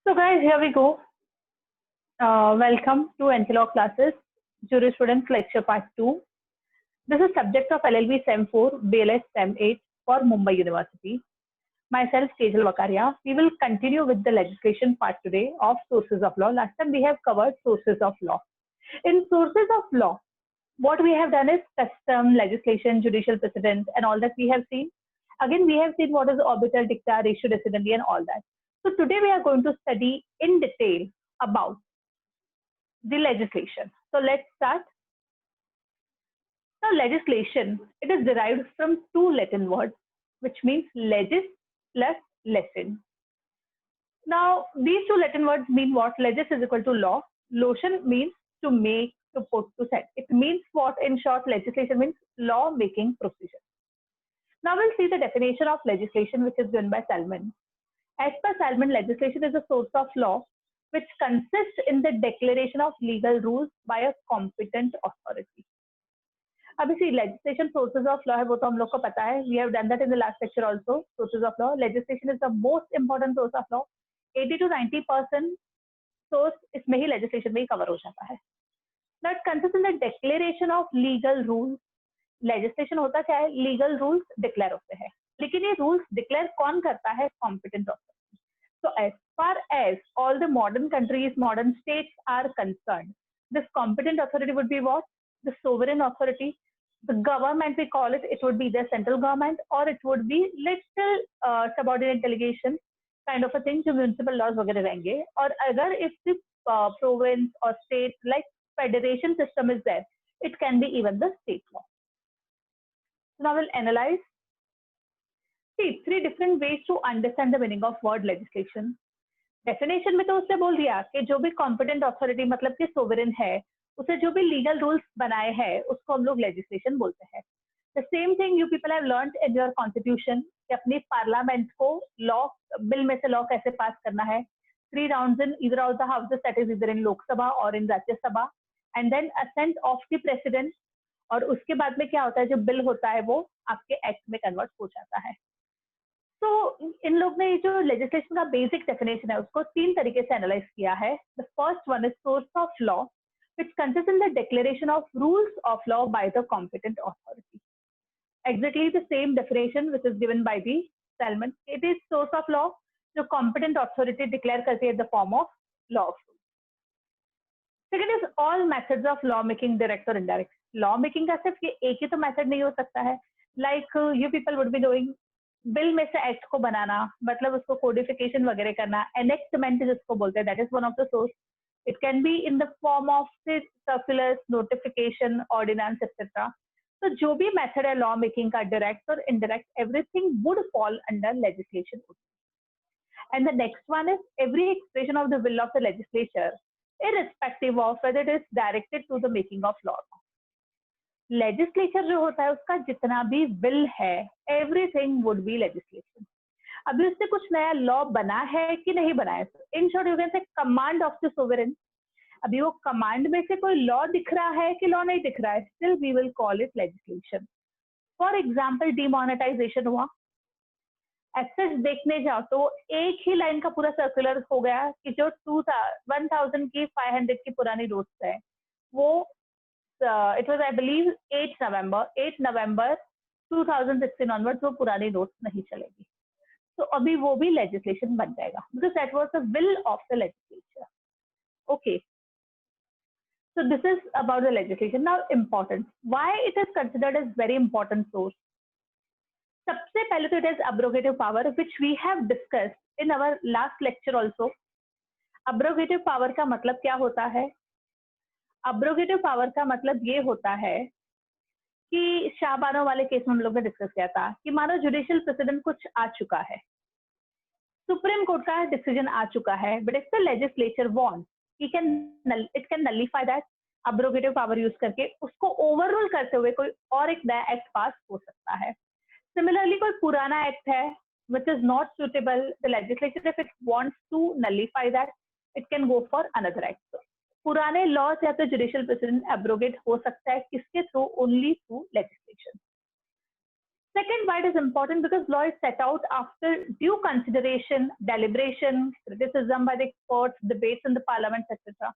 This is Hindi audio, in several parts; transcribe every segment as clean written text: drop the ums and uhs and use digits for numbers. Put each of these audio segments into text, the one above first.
So guys, here we go. Welcome to NCLaw classes, Jurisprudence Lecture Part 2. This is subject of LLB Sem 4, BLS Sem 8 for Mumbai University. Myself, Tejal Vakaria. We will continue with the legislation part today of sources of law. Last time we have covered sources of law. In sources of law, what we have done is custom, legislation, judicial precedent, and all that we have seen. Again, we have seen what is orbital, dicta, ratio decidendi, and all that. So today we are going to study in detail about the legislation. So let's start. Now, legislation, it is derived from two Latin words, which means legis plus lesson. Now, these two Latin words mean what? Legis is equal to law. Lotion means to make, to put, to set. It means what? In short, legislation means law-making procedure. Now, we'll see the definition of legislation, which is given by Salmon. As per Salmon, legislation is a source of law which consists in the declaration of legal rules by a competent authority. Obviously, legislation sources of law है वो तो हम लोग को पता है. We have done that in the last lecture also. Sources of law. Legislation is the most important source of law. 80 to 90% source इसमें ही legislation में ही cover हो जाता है. Now it consists in the declaration of legal rules. Legislation होता क्या है? Legal rules declare होते हैं. लेकिन ये rules declare कौन करता है? Competent authority. So as far as all the modern countries, modern states are concerned, this competent authority would be what? The sovereign authority. The government, we call it, it would be the central government, or it would be little subordinate delegation kind of a thing जो municipal laws वगैरह रहेंगे. और अगर if the province or state like federation system is there, it can be even the state law. So now we'll analyze. See, three different ways to understand the meaning of word legislation. Definition में तो उसने बोल दिया कि जो भी competent authority मतलब कि sovereign है, उसे जो भी legal rules बनाए हैं, उसको हम लोग legislation बोलते हैं. The same thing you people have learned in your constitution कि अपनी parliament को law bill में से law कैसे pass करना है. 3 rounds in either of the houses, that is either in Lok Sabha or in Rajya Sabha, and then assent of the president. और उसके बाद में क्या होता है, जो bill होता है वो आपके act में convert हो जाता है. तो इन लोग ने ये जो लेजिस्लेशन का बेसिक डेफिनेशन है उसको तीन तरीके से एनालाइज किया है. The first one is source of law which consist in the declaration of rules of law by the competent authority. Exactly the same definition which is given by the salmon. It is source of law जो कॉम्पिटेंट अथॉरिटी डिक्लेयर करती है the form of law. Second is all methods of law making, direct और इनडायरेक्ट. लॉ मेकिंग का सिर्फ ये एक ही तो मेथड नहीं हो सकता है. Like you people would be doing bill में से एक्ट को बनाना, मतलब उसको कोडिफिकेशन वगैरह करना, एनेक्टमेंट जिसको बोलते हैं, that is one of the source. It can be in the form of circulars, notification, ordinance etcetera. तो जो भी मेथड है लॉ मेकिंग का, डायरेक्ट और indirect, everything would fall under legislation. And the next one is every expression of the will of the legislature irrespective of whether it is directed to the making of law. Legislature जो होता है उसका जितना भी विल है, एवरीथिंग वुड बी लेजिस्लेशन. अभी उससे कुछ नया लॉ बना है कि नहीं बना है, in short you can say command of the sovereign. अभी वो कमांड में से कोई लॉ दिख रहा है कि लॉ नहीं दिख रहा है, still we will call it legislation. For example, demonetization हुआ, एक्सेस देखने जाओ तो एक ही लाइन का पूरा सर्कुलर हो गया कि जो 1000 की 500 की पुरानी नोट्स है वो it was I believe 8 November 2016 onwards वो पुरानी नोट्स नहीं चलेगी. तो अभी वो भी लेजिस्लेशन बन जाएगा because that was the will of the legislature. Okay, so this is about the legislation. Now importance, why it is considered as very important source. सबसे पहले तो it is abrogative power which we have discussed in our last lecture also. abrogative power का मतलब क्या होता है? अब्रोगेटिव पावर का मतलब ये होता है कि शाहबानो वाले केस में हम लोग ने डिस्कस किया था कि मानो जुडिशियल प्रेसिडेंट कुछ आ चुका है, सुप्रीम कोर्ट का डिसीजन आ चुका है, but if the legislature wants it can nullify that. Abrogative power use करके उसको ओवररूल करते हुए कोई और एक नया एक्ट पास हो सकता है. सिमिलरली कोई पुराना एक्ट है which is not suitable, the legislature if it wants to nullify that, it can go for another act. पुराने लॉज या तो जुडिशियल प्रेसिडेंट एब्रोगेट हो सकता है, किसके through? Only through legislation. Second, why it is important? Because law is set out after due consideration, deliberation, criticism by the experts, debates in the parliament, etc.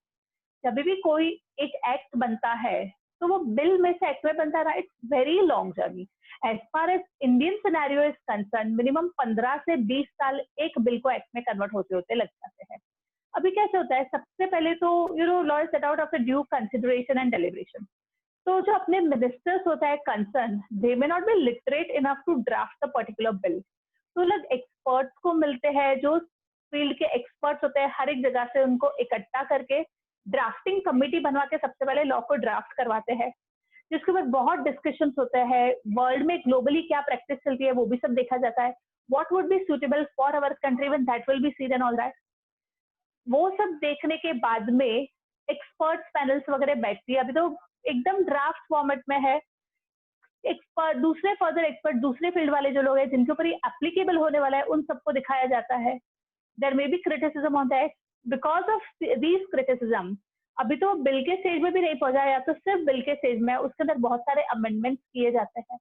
जब भी कोई एक एक्ट बनता है तो वो बिल में से एक्ट में बनता है, it's very long journey. As far as Indian scenario is concern, minimum 15 से 20 साल एक बिल को एक्ट में कन्वर्ट होते होते लग जाते हैं. अभी कैसे होता है, सबसे पहले तो law is set out after due consideration and deliberation. तो जो अपने मिनिस्टर्स होता है concern, they may not be literate enough to draft the particular bill. तो लोग एक्सपर्ट्स को मिलते हैं, जो फील्ड के एक्सपर्ट्स होते हैं, हर एक जगह से उनको इकट्ठा करके ड्राफ्टिंग कमेटी बनवा के सबसे पहले लॉ को ड्राफ्ट करवाते हैं, जिसके बाद बहुत डिस्कशंस होते हैं. वर्ल्ड में ग्लोबली क्या प्रैक्टिस चलती है वो भी सब देखा जाता है. What would be suitable for our country when that will be seen and all that. वो सब देखने के बाद में एक्सपर्ट्स पैनल्स वगैरह बैठती है. अभी तो एकदम ड्राफ्ट फॉर्मेट में है. एक्सपर्ट, दूसरे फर्दर एक्सपर्ट, दूसरे फील्ड वाले जो लोग हैं जिनके ऊपर ये एप्लीकेबल होने वाला है, उन सबको दिखाया जाता है. There may be criticism on that. Because of these criticism अभी तो बिल के स्टेज में भी नहीं पहुंचा, या तो सिर्फ बिल के स्टेज में, उसके अंदर बहुत सारे अमेंडमेंट्स किए जाते हैं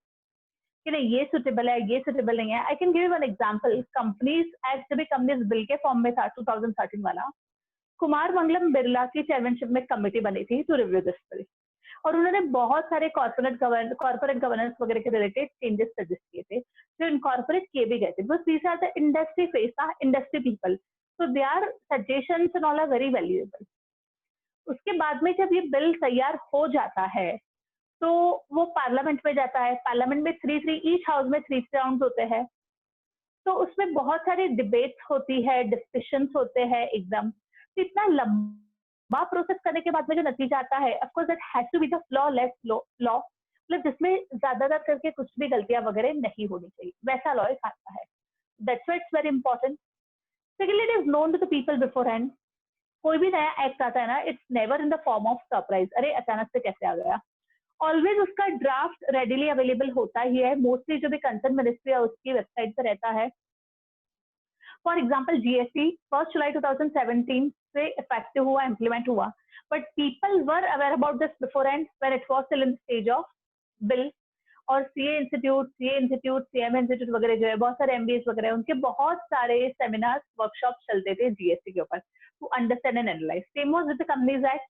कि नहीं ये सुटेबल है, ये सुटेबल नहीं है. I can give one example. Companies act जब कंपनीज बिल के फॉर्म में था 2013 वाला, कुमार मंगलम बिरला की चेयरमैनशिप में कमेटी बनी थी टू रिव्यू दिस बिल, और उन्होंने बहुत सारे कॉर्पोरेट गवर्नेंस वगैरह के रिलेटेड चेंजेस सजेस्ट किए थे, जो इनकॉर्पोरेट किए भी गए थे. Because these are the industry face, industry people, so their suggestions and all are very valuable. उसके बाद में जब ये बिल तैयार हो जाता है तो वो पार्लियामेंट में जाता है. पार्लियामेंट में 3 ईच हाउस में 3 राउंड होते हैं. तो उसमें बहुत सारी डिबेट्स होती है, डिस्कशंस होते हैं एकदम. तो इतना लंबा प्रोसेस करने के बाद में जो नतीजा आता है, of course that has to be the flawless law, मतलब जिसमें ज्यादातर करके कुछ भी गलतियां वगैरह नहीं होनी चाहिए, वैसा लॉ आता है. That's why it's very important. Secondly, it is known to the people beforehand. कोई भी नया एक्ट आता है ना, it's never in the form of surprise, अरे अचानक से कैसे आ गया. ऑलवेज उसका ड्राफ्ट रेडिली अवेलेबल होता ही है. मोस्टली जो भी कंसर्न मिनिस्ट्री है उसकी वेबसाइट पर रहता है. फॉर एग्जाम्पल जीएसटी 1 जुलाई 2017 से इफेक्टिव हुआ, इम्प्लीमेंट हुआ, but people were aware about this before and when it was still in stage of bill. और सीए इंस्टीट्यूट, सीएम इंस्टीट्यूट वगैरह जो है, बहुत सारे एमबीएस वगैरह, उनके बहुत सारे सेमिनार्स, वर्कशॉप चलते थे जीएसटी के ऊपर to understand and analyze. Same was with the companies act.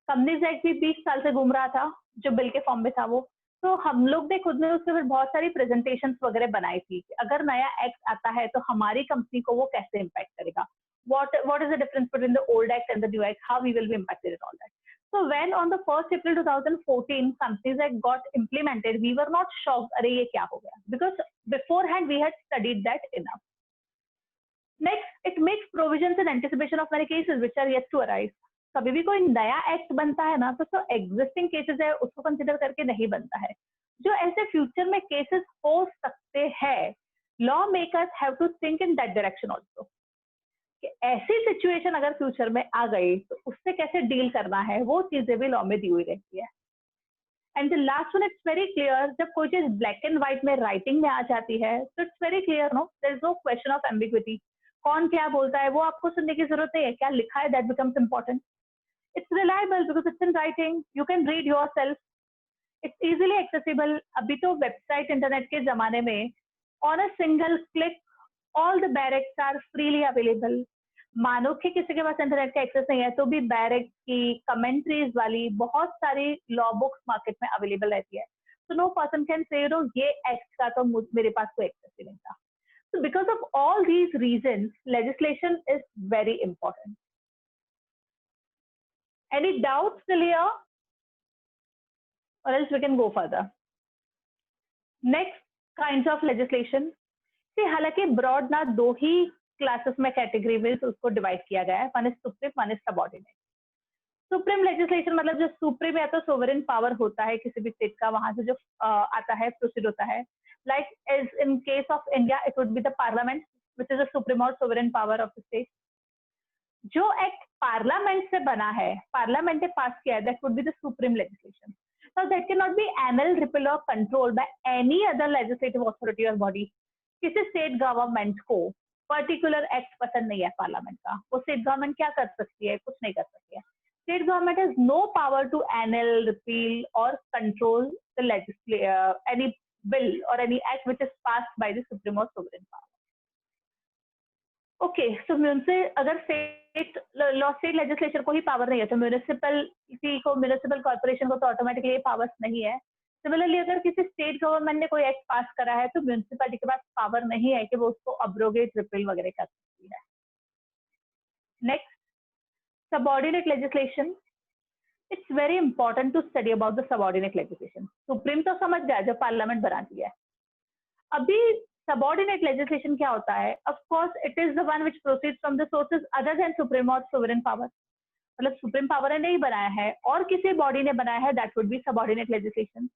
Companies act भी 20 साल से घूम रहा था, जो बिल के फॉर्म में था वो. तो हम लोग ने खुद में उसके फिर बहुत सारी प्रेजेंटेशंस वगैरह बनाई थी कि अगर नया एक्ट आता है तो हमारी कंपनी को वो कैसे इम्पैक्ट करेगा. what is the difference between the old act and the new act, how we will be impacted and all that. So when on the 1st April 2014 Companies Act got implemented, we were not shocked, अरे ये क्या हो गया, because beforehand we had studied that enough. Next, it makes provisions in anticipation of many cases which are yet to arise. कभी भी कोई नया एक्ट बनता है ना, तो जो एग्जिस्टिंग केसेस है उसको कंसिडर करके नहीं बनता है. जो ऐसे फ्यूचर में केसेस हो सकते हैं, law makers have to think in that direction also, कि ऐसी सिचुएशन अगर फ्यूचर में आ गई तो उससे कैसे डील करना है, वो चीजें भी लॉ में दी हुई रहती है. And the last one, it's very clear. जब कोई चीज ब्लैक एंड व्हाइट में राइटिंग में आ जाती है तो it's very clear, no there is no question of ambiguity. कौन क्या बोलता है वो आपको सुनने की जरूरत नहीं है, क्या लिखा है that becomes important. It's reliable because it's in writing. You can read yourself. It's easily accessible. अभी तो वेबसाइट इंटरनेट के जमाने में on a single click all the barracks are freely available. मानो कि किसी के पास इंटरनेट का एक्सेस नहीं है तो भी बैरेक्स की कमेंट्रीज वाली बहुत सारी लॉ बुक्स मार्केट में अवेलेबल रहती है. So no person can say ये एक्ट का तो मेरे पास कोई एक्सेस ही नहीं था. So because of all these reasons, legislation is very important. Any doubts still here? Or else we can go further. Next kinds of legislation. See, हालांकि broad ना 2 ही क्लासेस में कैटेगरी में उसको डिवाइड किया गया है. One is supreme, one is subordinate. Supreme legislation मतलब जो सुप्रीम या तो सोवरेन पावर होता है किसी भी स्टेट का, वहां से जो आता है, प्रोसीड होता है. Like as in case of India it would be the parliament which is the supreme और sovereign power of the state. जो एक्ट पार्लियामेंट से बना है, पार्लियामेंट ने पास किया है, that would be the supreme legislation. So that cannot be annulled, repealed or controlled by any other legislative authority or body. किसी स्टेट गवर्नमेंट को पर्टिकुलर एक्ट पसंद नहीं है पार्लियामेंट का, वो स्टेट गवर्नमेंट क्या कर सकती है, कुछ नहीं कर सकती है. State government has no power to annul, repeal or control the any bill or any act which is passed by the supreme or sovereign power. Okay, so municipal, अगर स्टेट लॉ, स्टेट लेजिस्लेचर को ही पावर नहीं है तो म्यूनिसिपलिटी को, म्यूनिसिपल कॉर्पोरेशन को तो ऑटोमेटिकली ये पावर्स नहीं है. सिमिलरली अगर किसी स्टेट गवर्नमेंट ने कोई एक्ट पास करा है तो म्यूनिसिपलिटी के पास पावर नहीं है कि वो उसको अब्रोगेट, रिपील वगैरह कर सकती है. Next, subordinate legislation. It's very important to study about the subordinate legislation. Supreme तो समझ गया जब पार्लियामेंट बनाती है. अभी सबऑर्डिनेट लेजिस्लेशन क्या होता है? Of course it is the one which proceeds from the sources other than supreme और सोवरेन पावर. मतलब सुप्रीम पावर ने नहीं बनाया है और किसी बॉडी ने बनाया है, that would B subordinate legislation.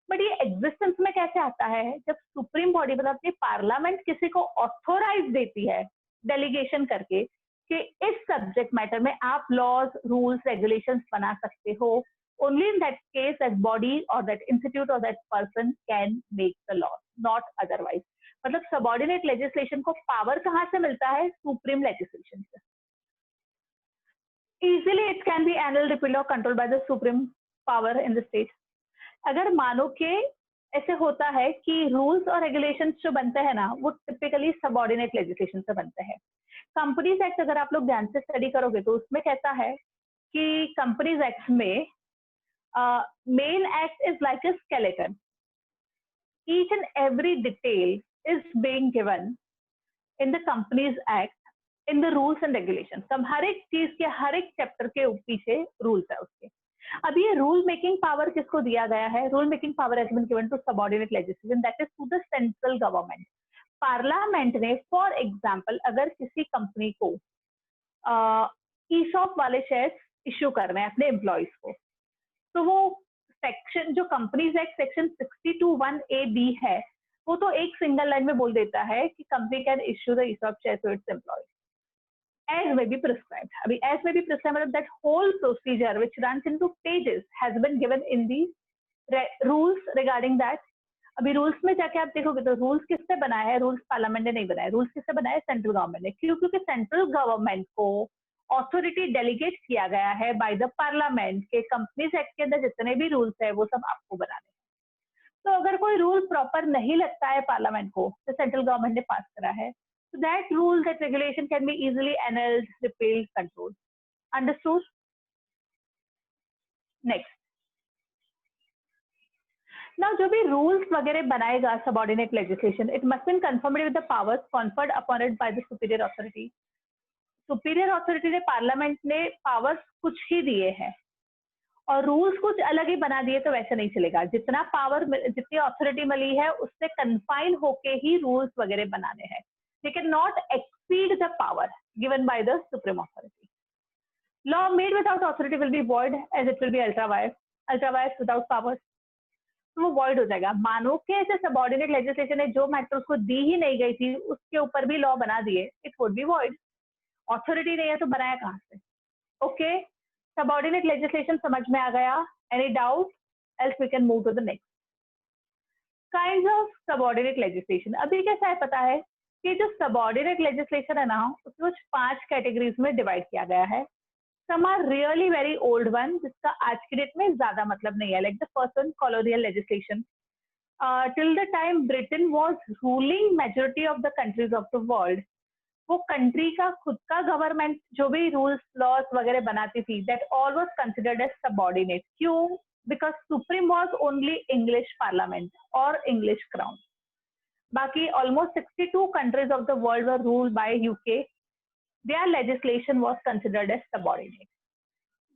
But ये एग्जिस्टेंस में कैसे आता है? जब सुप्रीम बॉडी, मतलब अपनी पार्लियामेंट, किसी को ऑथोराइज देती है डेलीगेशन करके कि इस सब्जेक्ट मैटर में आप लॉज, रूल्स, रेगुलेशंस बना सकते हो. Only in that case that body or that institute or that person can make the law, not otherwise. मतलब सबऑर्डिनेट लेजिस्लेशन को पावर कहाँ से मिलता है? सुप्रीम लेजिस्लेशन से. Easily it can be annulled, repealed or controlled by the supreme power in the state. अगर मानो कि ऐसे होता है कि रूल्स और रेगुलेशंस जो बनते हैं ना, वो टिपिकली सबऑर्डिनेट लेजिस्लेशन से बनते हैं. कंपनीज एक्ट अगर आप लोग ध्यान से स्टडी करोगे तो उसमें कहता है कि कंपनीज एक्ट में main act is like a skeleton. Each and every detail is being given in the company's act, in the rules and regulations. तब हर एक चीज के हर एक चैप्टर के पीछे रूल्स है उसके. अब ये रूल मेकिंग पावर किसको दिया गया है? Rule making power has been given to subordinate legislation, that is to the central government. Parliament ने फॉर एग्जांपल अगर किसी कंपनी को ईसॉप वाले शेयर्स इश्यू करने हैं अपने एम्प्लॉयज को, तो वो सेक्शन जो कंपनीज एक्ट सेक्शन 62(1)(a)(b) है, वो तो एक सिंगल लाइन में बोल देता है कि company can issue the ESOP shares to its employees as may be prescribed. अभी as may be prescribed मतलब that whole procedure which runs into pages has been given in the rules regarding that. अभी रूल्स में जाके आप देखोगे तो रूल्स किससे बनाया है? रूल्स पार्लियामेंट ने नहीं बनाया. रूल्स किससे बनाया है? सेंट्रल गवर्नमेंट ने. क्यों? क्योंकि सेंट्रल गवर्नमेंट को ऑथोरिटी डेलीगेट किया गया है बाय द पार्लियामेंट के कंपनीज एक्ट के अंदर जितने भी रूल्स है वो सब आपको बनाने हैं. तो अगर कोई रूल प्रॉपर नहीं लगता है पार्लियामेंट को, तो सेंट्रल गवर्नमेंट ने पास करा है, so that rule, that regulation can be easily annulled, repealed, controlled. Understood? Next. Now जो भी रूल्स वगैरह बनाएगा subordinate legislation, it must be confirmed with the powers conferred upon it by the superior authority. Superior authority ने, पार्लियामेंट ने पावर्स कुछ ही दिए हैं और रूल्स कुछ अलग ही बना दिए तो वैसे नहीं चलेगा. जितना पावर, जितनी अथॉरिटी मिली है उससे कन्फाइन होके ही रूल्स वगैरह बनाने हैं. They cannot exceed the power given by the supreme authority. Law made without authority will be void as it will be ultra vires without powers. तो वो void हो जाएगा. मानो कि ऐसे सबऑर्डिनेट लेजिस्लेशन ने जो मैटर उसको दी ही नहीं गई थी उसके ऊपर भी लॉ बना दिए, it would B void. Authority नहीं है तो बनाया कहाँ से? ओके, सबऑर्डिनेट लेजिस्लेशन समझ में आ गया? Any doubt? Else we can move to the next. Kinds of subordinate legislation. अभी कैसा है पता है कि जो सबऑर्डिनेट लेजिस्लेशन है ना, उसको कुछ 5 कैटेगरीज में डिवाइड किया गया है. Some are really very old one, जिसका आज की डेट में ज्यादा मतलब नहीं है. Like the first one, colonial legislation. Till the time Britain was ruling majority of the countries of the world, वो कंट्री का खुद का गवर्नमेंट जो भी रूल्स, लॉज वगैरह बनाती थी, that all was considered as subordinate. क्यों? Because supreme was only English parliament और इंग्लिश क्राउन. बाकी almost 62 countries of the world were ruled by UK. Their legislation was considered as subordinate.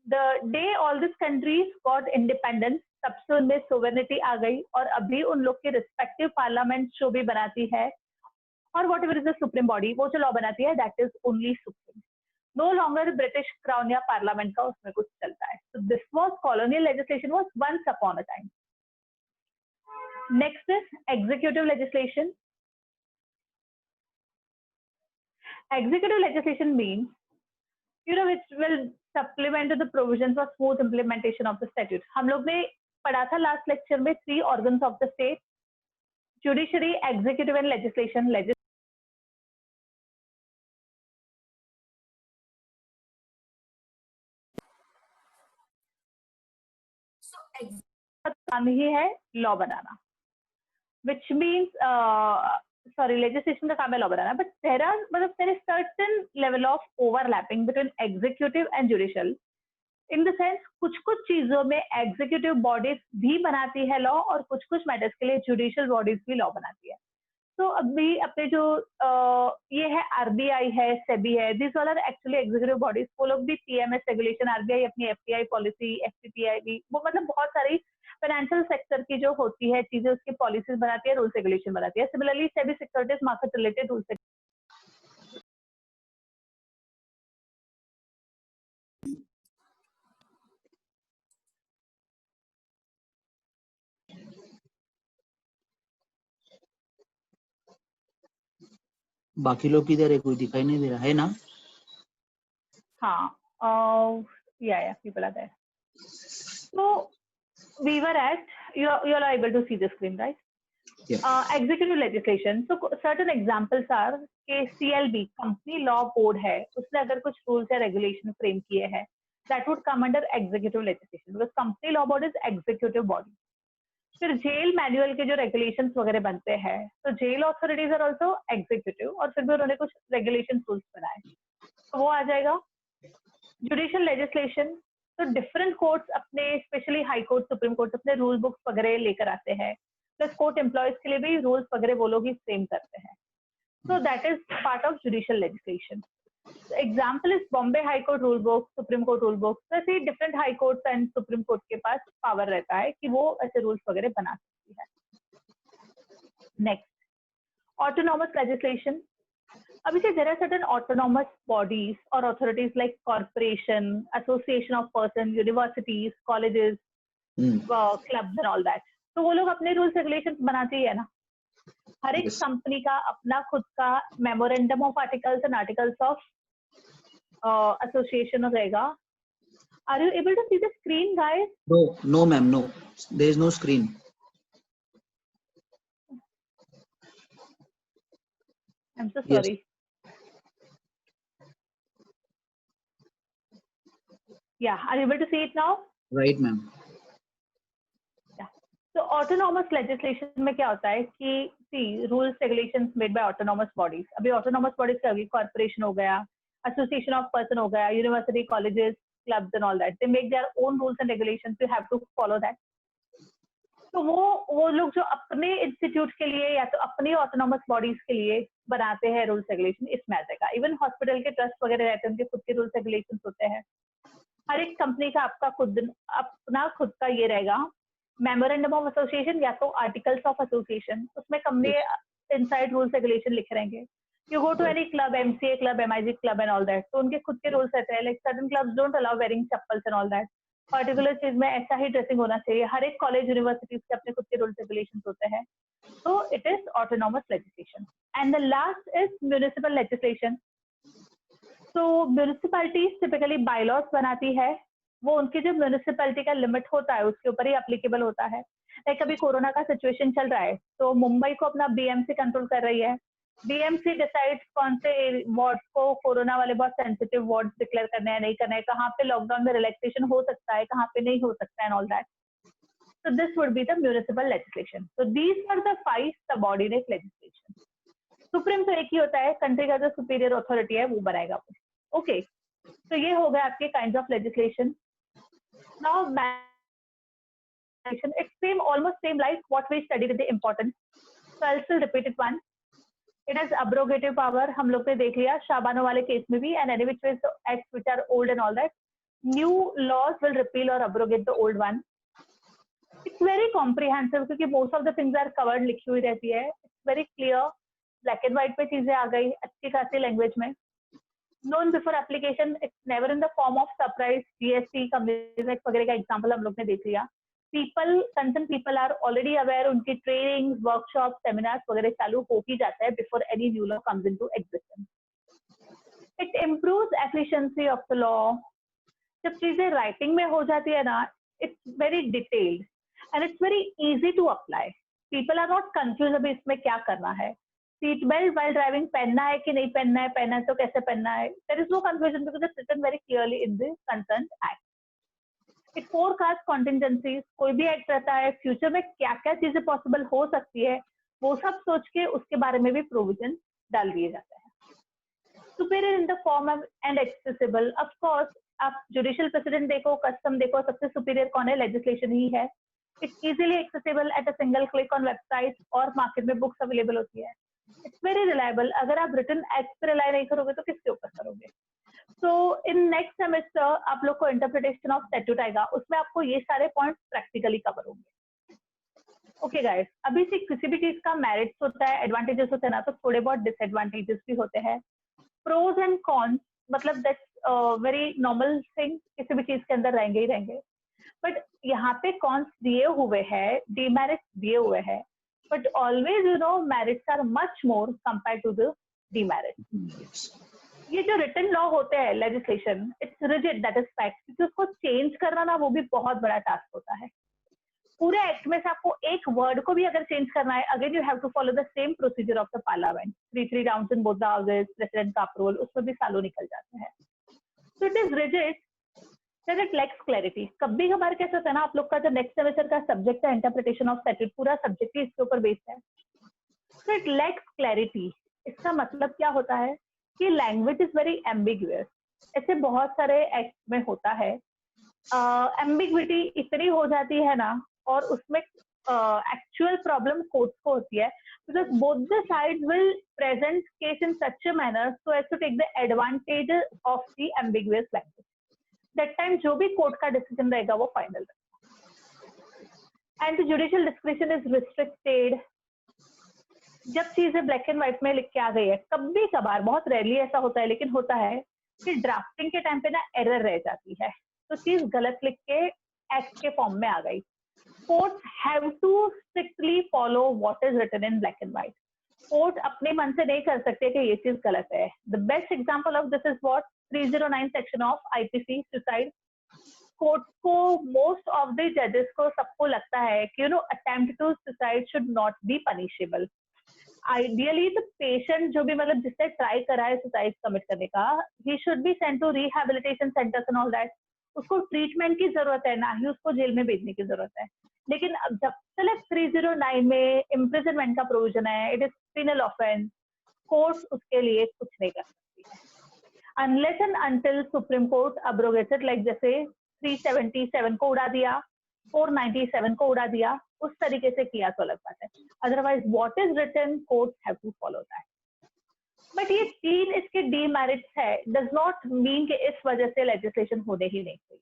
The day all these countries got independence, तब से उनमें sovereignty आ गई और अभी उन लोग के respective parliament जो भी बनाती है और whatever is the supreme body, वो जो law बनाती है, that is only supreme. No longer British crown या parliament का उसमें कुछ चलता है. So this was colonial legislation was once upon a time. Next is executive legislation. Executive legislation means, which will supplement to the provisions for smooth implementation of the statute. हम लोग ने पढ़ा था लास्ट लेक्चर में 3 organs of the state: judiciary, executive and legislation. काम ही है law banana. which means sorry, legislation का काम है law banana, but there is certain level of overlapping between executive and judicial. In the sense कुछ कुछ चीजों में executive bodies भी बनाती है law और कुछ कुछ matters के लिए judicial bodies भी law बनाती है. तो अभी अपने जो ये है आरबीआई है, सेबी है, this all are actually executive bodies. वो लोग भी पीएमएस रेगुलेशन, आरबीआई अपनी एफपीआई पॉलिसी, एफसीपीआई भी, वो मतलब बहुत सारी फाइनेंशियल सेक्टर की जो होती है चीजें उसकी पॉलिसीज बनाती है, रूल्स रेगुलेशन बनाती है. Similarly SEBI securities market related rules. बाकी लोग किधर है, कोई दिखाई नहीं दे रहा है ना? हाँ, yeah, people are there. So we were at, you all are able to see the screen, right? Yeah. Executive legislation. So certain examples are कि CLB कंपनी लॉ बोर्ड है, उसने अगर कुछ रूल्स या रेगुलेशन फ्रेम किए हैं, that would come under executive legislation because company law board is executive body. फिर जेल मैनुअल के जो रेगुलेशंस वगैरह बनते हैं, तो jail authorities are also executive, और फिर भी उन्होंने कुछ रेगुलेशन रूल्स बनाए, तो वो आ जाएगा. जुडिशियल लेजिस्लेशन, तो डिफरेंट कोर्ट्स अपने, specially high court, supreme court अपने रूल बुक्स वगैरह लेकर आते हैं, प्लस कोर्ट एम्प्लॉयज के लिए भी रूल्स वगैरह वो लोग ही फ्रेम करते हैं. So that is part of judicial legislation. The example is Bombay High Court rule book, Supreme Court rule book. तो ऐसे different high courts and Supreme Court के पास power रहता है कि वो ऐसे rules वगैरह बना सकती है. Next, autonomous legislation. अभी से there are certain autonomous bodies or authorities like corporation, association of persons, universities, colleges, clubs and all that. तो वो लोग अपने rules regulations बनाते ही है ना. हर एक कंपनी का अपना खुद का memorandum of articles and articles of association रहेगा. Are you able to see the screen guys? No ma'am, no, there is no screen. I am so sorry. Yeah, are you able to see it now? Right ma'am. तो ऑटोनॉमस लेजिस्लेशन में क्या होता है कि सी rules regulations made by autonomous bodies. अभी ऑटोनॉमस बॉडीज क्या होगी? कॉर्पोरेशन हो गया, एसोसिएशन ऑफ पर्सन हो गया, university, colleges, clubs and all that. They make their own rules and regulations, you have to follow that. तो वो लोग जो अपने इंस्टीट्यूट के लिए या तो अपनी ऑटोनॉमस बॉडीज के लिए बनाते हैं रूल्स रेगुलेशन, इसमें आ जाएगा. इवन हॉस्पिटल के ट्रस्ट वगैरह रहते हैं, उनके खुद के रूल्स रेगुलेशन होते हैं. हर एक कंपनी का आपका अपना खुद का ये रहेगा मेमोरेंडम ऑफ एसोसिएशन या तो आर्टिकल्स ऑफ एसोसिएशन. उसमें कंपनी इनसाइड रूल्स रेगुलेशन लिखे रहेंगे. You go to any club, MCA club, MIG club and all that, तो उनके खुद के रूल्स रहते हैं. Like certain clubs don't allow wearing chappals and all that. Particular चीज में ऐसा ही ड्रेसिंग होना चाहिए. हर एक कॉलेज, यूनिवर्सिटीज के अपने खुद के रूल्स रेगुलेशन होते हैं. तो it is autonomous legislation. And the last is municipal legislation. तो म्युनिसिपैलिटीज टिपिकली बायलॉज बनाती है. वो उनकी जो म्युनिसिपैलिटी का लिमिट होता है उसके ऊपर ही एप्लीकेबल होता है. लाइक अभी कोरोना का सिचुएशन चल रहा है, तो मुंबई को अपना बीएमसी कंट्रोल कर रही है. बीएमसी डिसाइड कौन से वार्ड को कोरोना वाले बहुत सेंसिटिव वार्ड डिक्लेयर करने हैं, नहीं करना है, कहाँ पे लॉकडाउन में रिलैक्सेशन हो सकता है, कहाँ पे नहीं हो सकता है, and all that. So this would be the municipal legislation. So these are the 5 subordinate legislation. Supreme तो एक ही होता है, कंट्री का जो सुपीरियर अथॉरिटी है वो बनाएगा. ओके, तो ये हो गया आपके kinds of legislation. Now, it's same, almost same like what we studied in the importance. So I'll still repeat it once. It has abrogative power. हम लोग ने देख लिया शाबानो वाले केस में भी, and any which ways acts which are old and all that. New laws will repeal or abrogate the old one. It's very comprehensive क्योंकि most of the things are covered, लिखी हुई रहती है. It's very clear, black and white पे चीजें आ गई अच्छी खासी लैंग्वेज में. Known before application, it's never in the form of surprise. GST, Companies Act वगैरह का एग्जाम्पल हम लोग ने देख लिया. Concerned people are already aware. उनकी ट्रेनिंग, वर्कशॉप, सेमिनार्स वगैरह चालू हो ही जाता है before any new law comes into existence. It improves efficiency of the law. जब चीजें राइटिंग में हो जाती है ना, it's very detailed and it's very easy to apply. People are not confused अभी इसमें क्या करना है. सीट बेल्ट while driving पहनना है कि नहीं पहनना है, पहनना है तो कैसे पहनना है. There is no confusion because it's written very clearly in the concerned act. It forecasts contingencies. कोई भी एक्ट रहता है फ्यूचर में क्या क्या चीजें पॉसिबल हो सकती है वो सब सोच के उसके बारे में भी प्रोविजन डाल दिए जाते हैं। Superior in the form and accessible, of course आप जुडिशियल प्रेसिडेंट देखो, कस्टम देखो, सबसे सुपीरियर कौन है? लेजिस्लेशन ही है। It's easily accessible at a single click on website और मार्केट में बुक्स अवेलेबल होती है। It's very reliable. अगर आप रिटन एक्ट पे रिलाई नहीं करोगे तो किसके ऊपर करोगे? सो इन नेक्स्ट सेमेस्टर आप लोग को इंटरप्रिटेशन ऑफ स्टैट्यूट आएगा, उसमें आपको ये सारे पॉइंट्स प्रैक्टिकली कवर होंगे। ओके गाइस, अभी से किसी भी चीज का मेरिट्स होता है, एडवांटेजेस होते हैं ना, तो थोड़े बहुत डिसएडवांटेजेस भी होते हैं। प्रोज एंड कॉन्स, मतलब दैट्स वेरी नॉर्मल थिंग, किसी भी चीज के अंदर रहेंगे ही रहेंगे। बट यहाँ पे कॉन्स दिए हुए हैं, डीमेरिट्स दिए हुए हैं, but always you know merits are much more compare to the demerits. ये जो रिटन लॉ होते हैं, legislation, it's rigid, that is fact, क्योंकि उसको चेंज करना ना वो भी बहुत बड़ा टास्क होता है। पूरे एक्ट में से आपको एक वर्ड को भी अगर चेंज करना है, again you have to follow the same procedure of the parliament, 3 rounds in both the houses, president का अप्रूवल, उसमें भी सालों निकल जाते हैं। So it is rigid, that it lacks clarity. कभी कभार कैसे होता है ना, आप लोग का जो नेक्स्ट सेमेस्टर का सब्जेक्ट है इंटरप्रिटेशन ऑफ स्टैट्यूट, पूरा सब्जेक्ट ही इसके ऊपर बेस्ड है। So it lacks clarity. इसका मतलब क्या होता है कि लैंग्वेज इज वेरी एम्बिगुअस। ऐसे बहुत सारे एक्ट में होता है, एम्बिग्विटी इतनी हो जाती है ना, और उसमें एक्चुअल प्रॉब्लम कोर्ट्स को होती है, because both the sides will present case in such a manner so as to take the advantage of the ambiguous language. That time जो भी कोर्ट का डिसीजन रहेगा वो फाइनल रहेगा। And judicial description is restricted. जब चीजें ब्लैक एंड व्हाइट में लिख के आ गई है, कभी कभार, बहुत रेयरली ऐसा होता है, लेकिन होता है कि ड्राफ्टिंग के टाइम पे ना एरर रह जाती है, तो चीज गलत लिख के एक्ट के फॉर्म में आ गई। Courts have to strictly follow what is written in black and white. Court अपने मन से नहीं कर सकते कि ये चीज गलत है। The best example of this is what 309 section of IPC, suicide. Court को, मोस्ट ऑफ द जजेस को, सबको लगता है कि attempt to suicide should not be punishable. Ideally the patient जो भी, मतलब जिसने ट्राई करा है सुसाइड कमिट करने का, he should be sent to rehabilitation centers and all that. उसको ट्रीटमेंट की जरूरत है, ना ही उसको जेल में भेजने की जरूरत है। लेकिन अब जब तक 309 में इम्प्रिजनमेंट का प्रोविजन है, it is penal offence, court उसके लिए कुछ नहीं कर सकती है unless and until supreme court अब्रोगेटेड, like जैसे 377 को उड़ा दिया, 497 को उड़ा दिया, उस तरीके से किया तो अलग बात है। Otherwise what is written, courts have to follow that. But ये 3 इसके डीमेरिट्स है, डज नॉट मीन कि इस वजह से लेजिस्लेशन होने ही नहीं चाहिए।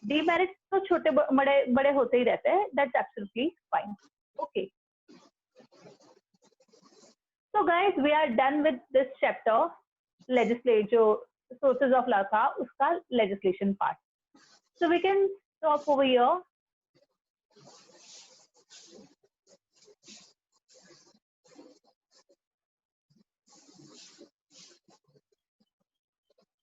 डीमेरिट्स तो छोटे बड़े होते ही रहते हैं, that's absolutely fine. Okay, so guys, we are done with this chapter, legislate जो सोर्सेज ऑफ लॉ था उसका legislation part. So we can stop over here